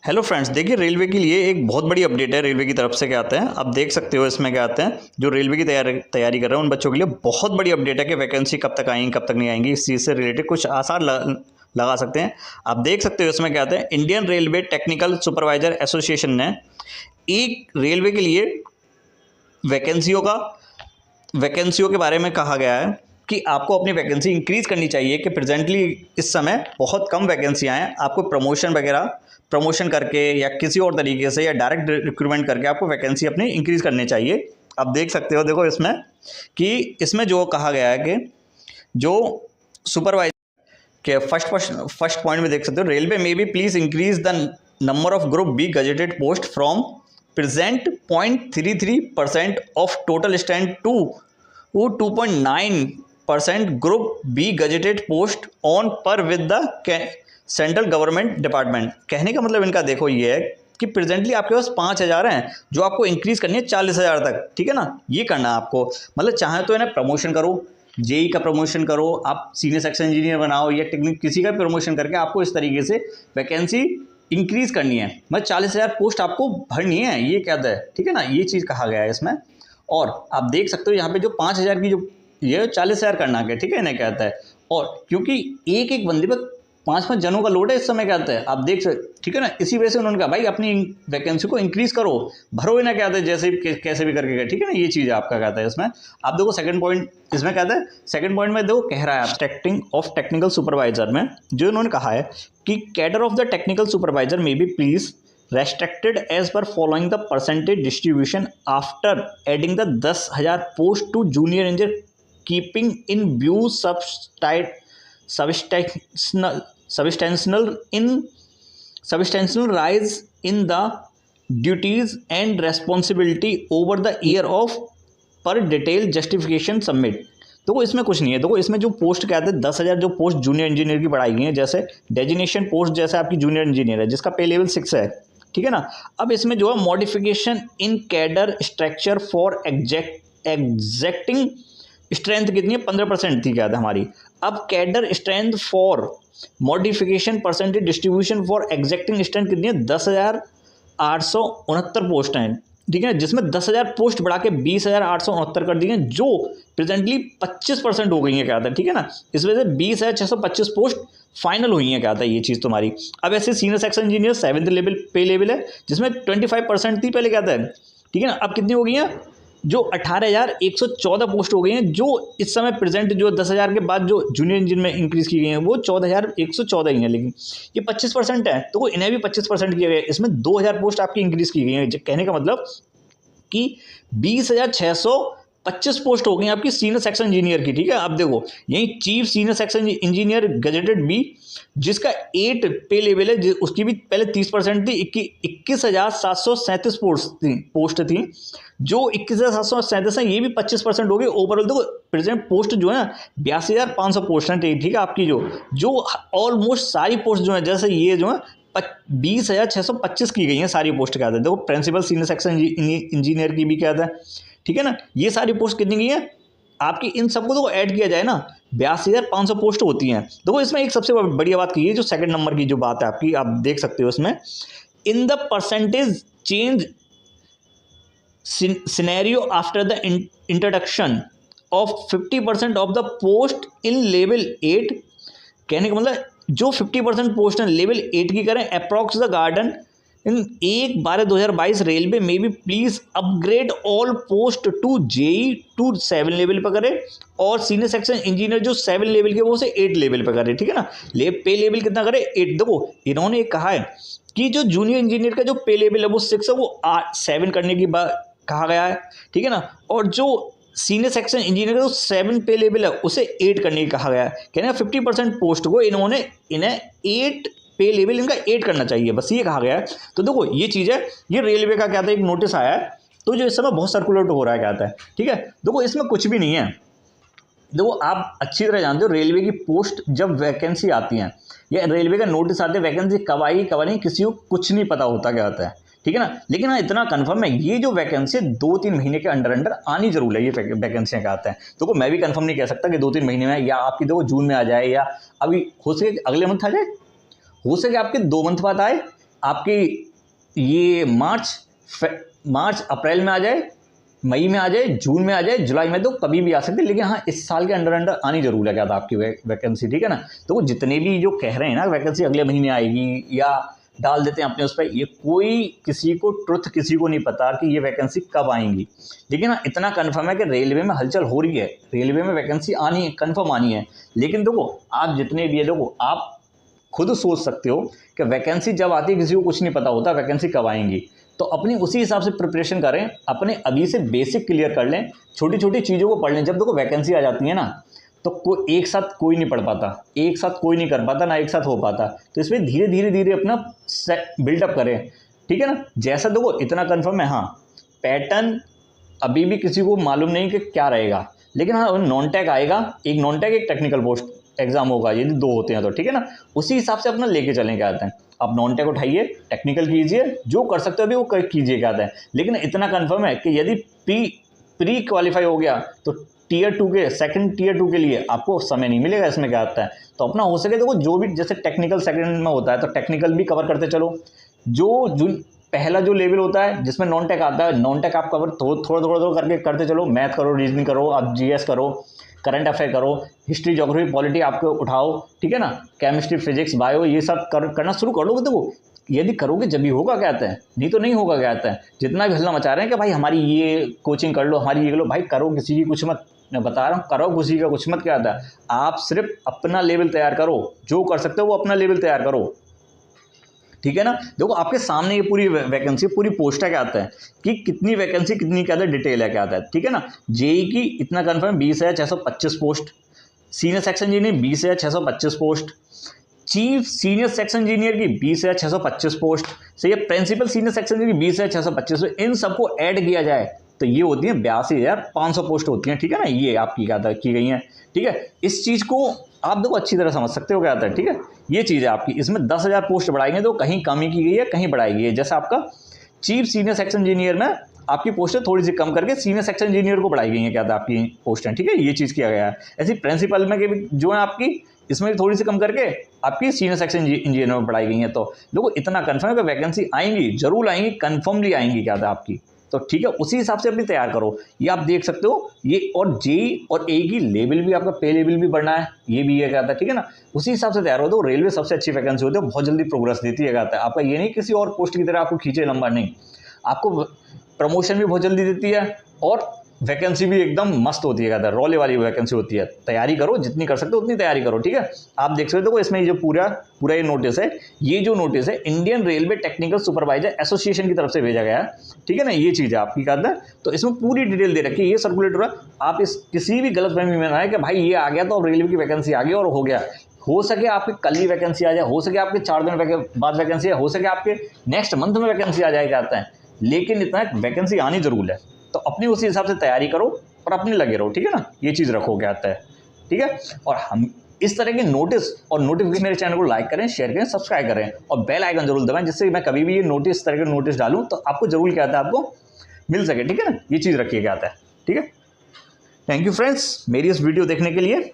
Hello friends, देखिए railway के लिए एक बहुत बड़ी अपडेट है। रेलवे की तरफ से क्या आते हैं, आप देख सकते हो इसमें क्या आते हैं। जो रेलवे की तैयारी कर रहे हैं उन बच्चों के लिए बहुत बड़ी अपडेट है कि वैकेंसी कब तक आएंगी कब तक नहीं आएंगी। इस चीज़ से रिलेटेड कुछ आसार लगा सकते हैं। आप देख सकते हो इसमें क्या आते हैं। Indian railway technical supervisor association ने एक रेलवे के लिए वैकेंसियों के बारे में कहा गया है कि आपको अपनी वैकेंसी इंक्रीज़ करनी चाहिए कि प्रेजेंटली इस समय बहुत कम वैकेंसियाँ हैं। आपको प्रमोशन करके या किसी और तरीके से या डायरेक्ट रिक्रूटमेंट करके आपको वैकेंसी अपनी इंक्रीज़ करनी चाहिए। आप देख सकते हो, देखो इसमें कि इसमें जो कहा गया है कि जो सुपरवाइजर के फर्स्ट पॉइंट में देख सकते हो, रेलवे में बी please increase the number of group B gazetted post from present 0.33% of total stand to 2.9% group B gazetted post on par with the central government department. कहने का मतलब इनका देखो ये है कि प्रेजेंटली आपके पास 5,000 हैं जो आपको इंक्रीज करनी है 40,000 तक। ठीक है ना, ये करना है आपको। मतलब चाहे तो इन्हें प्रमोशन करो, जेई का प्रमोशन करो, आप सीनियर सेक्शन इंजीनियर बनाओ या टेक्निक किसी का प्रमोशन करके आपको इस तरीके से वैकेंसी इंक्रीज करनी है। मतलब 40,000 पोस्ट आपको भरनी है, ये कहता है। ठीक है ना, ये चीज़ कहा गया है इसमें। और आप देख सकते हो यहाँ पे जो 5,000 की जो ये 40,000 करना है, ठीक है, इन्हें कहता है। और क्योंकि एक एक बंदे पर 5-5 जनों का लोड है इस समय, कहते हैं। आप देख सकते, ठीक है ना, इसी वजह से उन्होंने कहा भाई अपनी वैकेंसी को इंक्रीज करो, भरो इन्हें, कहते हैं जैसे कैसे भी करके। ठीक है ना, ये चीज़ आपका कहता है इसमें। आप देखो सेकंड पॉइंट इसमें कहता है, सेकंड पॉइंट में देखो कह रहा है एक्टिंग ऑफ टेक्निकल सुपरवाइजर में जो इन्होंने कहा है कि cadre of the technical supervisor may be please restricted as per following the percentage distribution after adding the 10,000 post to junior engineer keeping in view substantial rise in the duties and responsibility over the year of per detailed justification submit। देखो इसमें कुछ नहीं है। देखो इसमें जो post कहते हैं 10,000 जो पोस्ट जूनियर इंजीनियर की बढ़ाई गई है, जैसे डेजिग्नेशन पोस्ट जैसे आपकी जूनियर इंजीनियर है जिसका पे लेवल 6 है। ठीक है ना, अब इसमें जो है modification in cadre structure for एग्जैक्टिंग strength कितनी है, 15% थी क्या था हमारी। अब cadre strength for modification percentage distribution for एग्जैक्टिंग strength कितनी है, 10,869 पोस्ट हैं। ठीक है, जिसमें 10,000 पोस्ट बढ़ा के 20,869 कर दी हैं, जो प्रेजेंटली 25% हो गई है, क्या था। ठीक है ना, इस वजह से 20,625 पोस्ट फाइनल हुई है, क्या था ये चीज़ तुम्हारी। अब ऐसे senior section engineer 7th level पे लेवल है जिसमें 25% थी पहले, क्या था। ठीक है ना, अब कितनी हो गई हैं, जो 18,114 पोस्ट हो गई हैं, जो इस समय प्रेजेंट जो 10,000 के बाद जो जूनियर इंजीनियर में इंक्रीज की गई हैं वो 14,114 ही हैं, लेकिन ये 25% है तो इन्हें भी 25% किया गया है। इसमें 2,000 पोस्ट आपकी इंक्रीज की गई हैं। कहने का मतलब कि 20,625 पोस्ट हो गई आपकी सीनियर सेक्शन इंजीनियर की। ठीक है, अब देखो यही chief senior section engineer gazetted B जिसका 8 पे लेवल है, उसकी भी पहले 30% थी, 21,737 पोस्ट थी, जो 21,737 है, ये भी 25% हो गई। ओवरऑल देखो प्रेजेंट पोस्ट जो है 82,500 पोस्ट हैं। ठीक है, आपकी जो ऑलमोस्ट सारी पोस्ट जो है, जैसे ये जो है 20,625 की गई हैं सारी पोस्ट, क्या था। देखो प्रिंसिपल सीनियर सेक्शन इंजीनियर की भी क्या था। ठीक है ना, ये सारी पोस्ट कितनी गई हैं आपकी, इन सबको तो ऐड किया जाए ना 82,500 पोस्ट होती हैं। देखो इसमें एक सबसे बढ़िया बात की है, जो सेकंड नंबर की जो बात है आपकी, आप देख सकते हो इसमें, in the percentage change scenario after the introduction of 50% of the post in level 8। कहने का मतलब जो 50% पोस्ट है लेवल 8 की करें approx the garden in 1/12/2022 railway में भी please upgrade all post to JE to 7 level पर करें, और सीनियर सेक्शन इंजीनियर जो 7 लेवल के वो से 8 लेवल पर करें। ठीक है ना, पे लेवल कितना करे, 8। देखो इन्होंने कहा है कि जो जूनियर इंजीनियर का जो पे लेवल है वो 6 है, वो 7 करने की बात कहा गया है। ठीक है ना, और जो सीनियर सेक्शन इंजीनियर का जो 7 पे लेवल है उसे 8 करने की कहा गया है। कहना 50% पोस्ट को इन्हें 8 पे लेवल इनका 8 करना चाहिए, बस ये कहा गया है। तो देखो ये चीज़ है, ये रेलवे का क्या था, एक नोटिस आया है, तो जो इस समय बहुत सर्कुलेट हो रहा है, क्या था। ठीक है, देखो इसमें कुछ भी नहीं है। देखो आप अच्छी तरह जानते हो रेलवे की पोस्ट जब वैकेंसी आती है या रेलवे का नोटिस आते हैं, वैकेंसी कब आई कब नहीं किसी को कुछ नहीं पता होता, क्या होता है। ठीक है ना, लेकिन हाँ इतना कंफर्म है, ये जो वैकेंसी 2-3 महीने के अंडर आनी जरूर है। ये वैकेंसियाँ क्या आते हैं, तो मैं भी कंफर्म नहीं कह सकता कि 2-3 महीने में, या आपकी देखो जून में आ जाए, या अभी हो सके अगले मंथ आ जाए, हो सके आपके 2 मंथ बाद आए, आपकी ये मार्च अप्रैल में आ जाए, मई में आ जाए, जून में आ जाए, जुलाई में, तो कभी भी आ सकती है। लेकिन हाँ, इस साल के अंडर आनी जरूर है क्या था आपकी वैकेंसी, ठीक है ना। तो वो जितने भी जो कह रहे हैं ना वैकेंसी अगले महीने आएगी या डाल देते हैं अपने उस पर, ये कोई किसी को ट्रुथ किसी को नहीं पता कि ये वैकेंसी कब आएंगी। लेकिन हाँ, इतना कन्फर्म है कि रेलवे में हलचल हो रही है, रेलवे में वैकेंसी आनी है, कन्फर्म आनी है। लेकिन देखो आप जितने भी है, देखो आप खुद सोच सकते हो कि वैकेंसी जब आती है किसी को कुछ नहीं पता होता वैकेंसी कब आएंगी, तो अपनी उसी हिसाब से प्रिपरेशन करें, अपने अभी से बेसिक क्लियर कर लें, छोटी छोटी चीज़ों को पढ़ लें। जब देखो वैकेंसी आ जाती है ना, तो कोई एक साथ कोई नहीं पढ़ पाता, एक साथ कोई नहीं कर पाता, ना एक साथ हो पाता। तो इसमें धीरे धीरे धीरे अपना बिल्डअप करें, ठीक है ना। जैसा देखो इतना कन्फर्म है, हाँ पैटर्न अभी भी किसी को मालूम नहीं कि क्या रहेगा, लेकिन हाँ नॉन टेक आएगा, एक नॉन टेक एक टेक्निकल पोस्ट एग्जाम होगा, यदि 2 होते हैं तो, ठीक है ना। उसी हिसाब से अपना लेके चलें क्या आता है। आप नॉन टेक उठाइए, टेक्निकल कीजिए, जो कर सकते हो अभी वो कीजिए क्या आता है। लेकिन इतना कंफर्म है कि यदि प्री क्वालिफाई हो गया तो टियर 2 के सेकंड टियर 2 के लिए आपको समय नहीं मिलेगा। इसमें क्या आता है, तो अपना हो सके देखो जो भी जैसे टेक्निकल सेकंड में होता है तो टेक्निकल भी कवर करते चलो। जो पहला जो लेवल होता है जिसमें नॉन टेक आता है, नॉन टेक आप कवर थोड़ा करके करते चलो। मैथ करो, रीजनिंग करो, आप जीएस करो, करंट अफेयर करो, हिस्ट्री ज्योग्राफी पॉलिटी आपको उठाओ, ठीक है ना। केमिस्ट्री फिजिक्स बायो ये सब करना शुरू कर लोगे। देखो यदि करोगे जब भी होगा क्या आता है, नहीं तो नहीं होगा क्या आता है। जितना भी हल्ला मचा रहे हैं कि भाई हमारी ये कोचिंग कर लो, हमारी ये कर लो, भाई करो किसी की कुछ मत, मैं बता रहा हूँ करो किसी का कुछ मत। क्या आता है, आप सिर्फ अपना लेवल तैयार करो, जो कर सकते हो वो अपना लेवल तैयार करो, ठीक है ना। देखो आपके सामने ये पूरी वैकेंसी पूरी पोस्ट है क्या आता है कि कितनी वैकेंसी कितनी क्या आता है, डिटेल है क्या आता है, ठीक है ना। जेई की इतना confirm 20,625 post, senior section engineer 20,625 post, chief senior section engineer की 20,625 पोस्ट, सही है। प्रिंसिपल सीनियर सेक्शन इंजीनियर की 20,625, इन सबको ऐड किया जाए तो ये होती है 82,500 पोस्ट होती हैं, ठीक है ना। ये आपकी क्या की गई हैं, ठीक है। इस चीज़ को आप देखो अच्छी तरह समझ सकते हो क्या आता है, ठीक है। ये चीज़ है आपकी, इसमें 10,000 पोस्ट बढ़ाएंगे तो कहीं कमी की गई है, कहीं बढ़ाई गई है। जैसा आपका चीफ सीनियर सेक्शन इंजीनियर में आपकी पोस्टें थोड़ी सी कम करके सीनियर सेक्शन इंजीनियर को बढ़ाई गई है क्या था आपकी पोस्टें, ठीक है। ये चीज़ किया गया है। ऐसी प्रिंसिपल में भी जो है आपकी इसमें भी थोड़ी सी कम करके आपकी सीनियर सेक्शन इंजीनियर में बढ़ाई गई है। तो देखो इतना कन्फर्म है कि वैकेंसी आएंगी, जरूर आएंगी, कन्फर्मली आएंगी क्या था आपकी, तो ठीक है। उसी हिसाब से अपनी तैयार करो। ये आप देख सकते हो ये, और जेई और ए की लेवल भी आपका पे लेवल भी बढ़ना है, ये भी है क्या था, ठीक है ना। उसी हिसाब से तैयार हो। तो रेलवे सबसे अच्छी वैकेंसी होती है, बहुत जल्दी प्रोग्रेस देती है क्या था आपका। ये नहीं किसी और पोस्ट की तरह आपको खींचे लंबा, नहीं, आपको प्रमोशन भी बहुत जल्दी देती है और वैकेंसी भी एकदम मस्त होती है क्या था, रोले वाली वैकेंसी होती है। तैयारी करो, जितनी कर सकते हो उतनी तैयारी करो, ठीक है। आप देख सकते हो इसमें जो पूरा ये नोटिस है, ये जो नोटिस है Indian railway technical supervisor association की तरफ से भेजा गया है, ठीक है ना। ये चीज़ है आपकी क्या था, तो इसमें पूरी डिटेल दे रखी है। ये सर्कुलेटर है, आप इस किसी भी गलतफहमी में ना है कि भाई ये आ गया तो अब रेलवे की वैकेंसी आ गई और हो गया। हो सके आपकी कल ही वैकेंसी आ जाए, हो सके आपके 4 दिन बाद वैकेंसी है, हो सके आपके नेक्स्ट मंथ में वैकेंसी आ जाए क्या आता है, लेकिन इतना वैकेंसी आनी जरूर है। तो अपनी उसी हिसाब से तैयारी करो और अपने लगे रहो, ठीक है ना। ये चीज़ रखो क्या आता है, ठीक है। और हम इस तरह के नोटिस और नोटिफिकेशन मेरे चैनल को लाइक करें, शेयर करें, सब्सक्राइब करें और बेल आइकन जरूर दबाएं, जिससे मैं कभी भी ये नोटिस इस तरह के नोटिस डालूं तो आपको जरूर क्या आता है, आपको मिल सके, ठीक है ना। ये चीज़ रखिए क्या आता है, ठीक है। थैंक यू फ्रेंड्स मेरी इस वीडियो देखने के लिए।